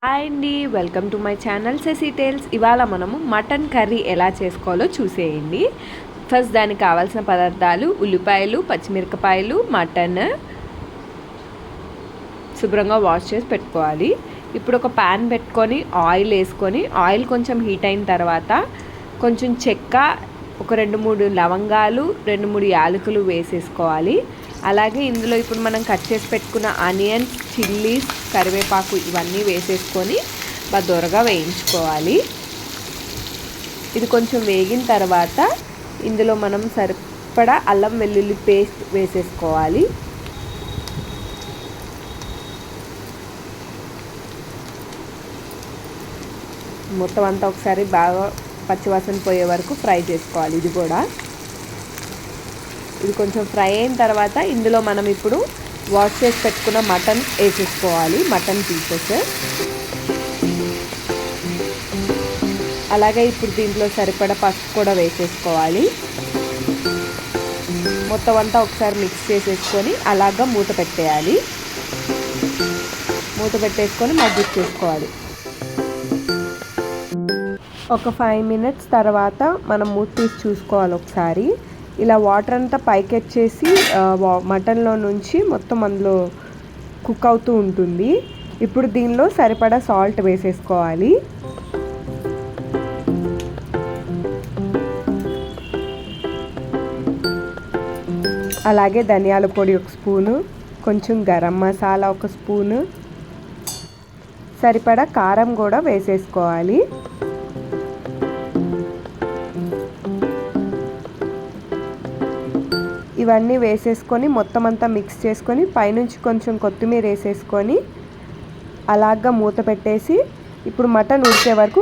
Hi అండి, welcome to my channel Sassy Tales. ఇవాళ మనము మటన్ కర్రీ ఎలా చేసుకోవాలో చూసేయండి. ఫస్ట్ దానికి కావాల్సిన పదార్థాలు: ఉల్లిపాయలు, పచ్చిమిరపకాయలు, మటన్ శుభ్రంగా వాష్ చేసి పెట్టుకోవాలి. ఇప్పుడు ఒక ప్యాన్ పెట్టుకొని ఆయిల్ వేసుకొని, ఆయిల్ కొంచెం హీట్ అయిన తర్వాత కొంచెం చెక్క, ఒక 2-3 లవంగాలు, 2-3 యాలకులు వేసేసుకోవాలి. అలాగే ఇందులో ఇప్పుడు మనం కట్ చేసి పెట్టుకున్న ఆనియన్స్, చిల్లీస్, కరివేపాకు ఇవన్నీ వేసేసుకొని బాగా దోరగా వేయించుకోవాలి. ఇది కొంచెం వేగిన తర్వాత ఇందులో మనం సరిపడా అల్లం వెల్లుల్లి పేస్ట్ వేసేసుకోవాలి. మొత్తం అంతా ఒకసారి బాగా పచ్చివాసన పోయే వరకు ఫ్రై చేసుకోవాలి. ఇది కొంచెం ఫ్రై అయిన తర్వాత ఇందులో మనం ఇప్పుడు వాష్ చేసి పెట్టుకున్న మటన్ వేసేసుకోవాలి. Mutton pieces. అలాగే ఇప్పుడు దీంట్లో సరిపడా పసుపు కూడా వేసేసుకోవాలి. మొత్తం అంతా ఒకసారి మిక్స్ చేసేసుకొని అలాగా మూత పెట్టేయాలి. మూత పెట్టేసుకొని మగ్గించేసుకోవాలి. ఒక 5 minutes తర్వాత మనం మూత తీసి చూసుకోవాలి ఒకసారి. ఇలా వాటర్ అంతా పైకి వచ్చేసి మటన్లో నుంచి మొత్తం అందులో కుక్ అవుతూ ఉంటుంది. ఇప్పుడు దీనిలో సరిపడా సాల్ట్ వేసేసుకోవాలి. అలాగే ధనియాల పొడి 1 స్పూను, కొంచెం గరం మసాలా 1 స్పూను, సరిపడా కారం కూడా వేసేసుకోవాలి. ఇవన్నీ వేసేసుకొని మొత్తం అంతా మిక్స్ చేసుకొని పైనుంచి కొంచెం కొత్తిమీర వేసేసుకొని అలాగా మూత పెట్టేసి ఇప్పుడు మటన్ ఉడికే వరకు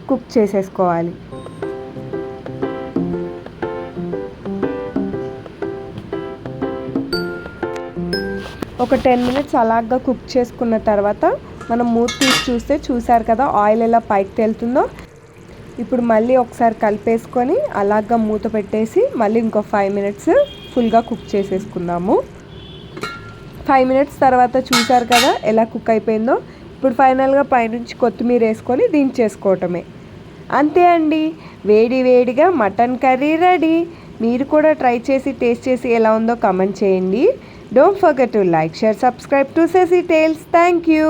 కుక్ చేసేసుకోవాలి. ఒక 10 minutes అలాగా కుక్ చేసుకున్న తర్వాత మనం మూత తీసి చూసారు కదా ఆయిల్ ఎలా పైకి తేలుతుందో. ఇప్పుడు మళ్ళీ ఒకసారి కలిపేసుకొని అలాగా మూత పెట్టేసి మళ్ళీ ఇంకో 5 minutes ఫుల్గా కుక్ చేసేసుకుందాము. 5 minutes తర్వాత చూసారు కదా ఎలా కుక్ అయిపోయిందో. ఇప్పుడు ఫైనల్గా పైనుంచి కొత్తిమీర వేసుకొని దించేసుకోవటమే. అంతే అండి, వేడి వేడిగా మటన్ కర్రీ రెడీ. మీరు కూడా ట్రై చేసి టేస్ట్ చేసి ఎలా ఉందో కామెంట్ చేయండి. Don't forget to like, share, subscribe to Sassy Tales. Thank you.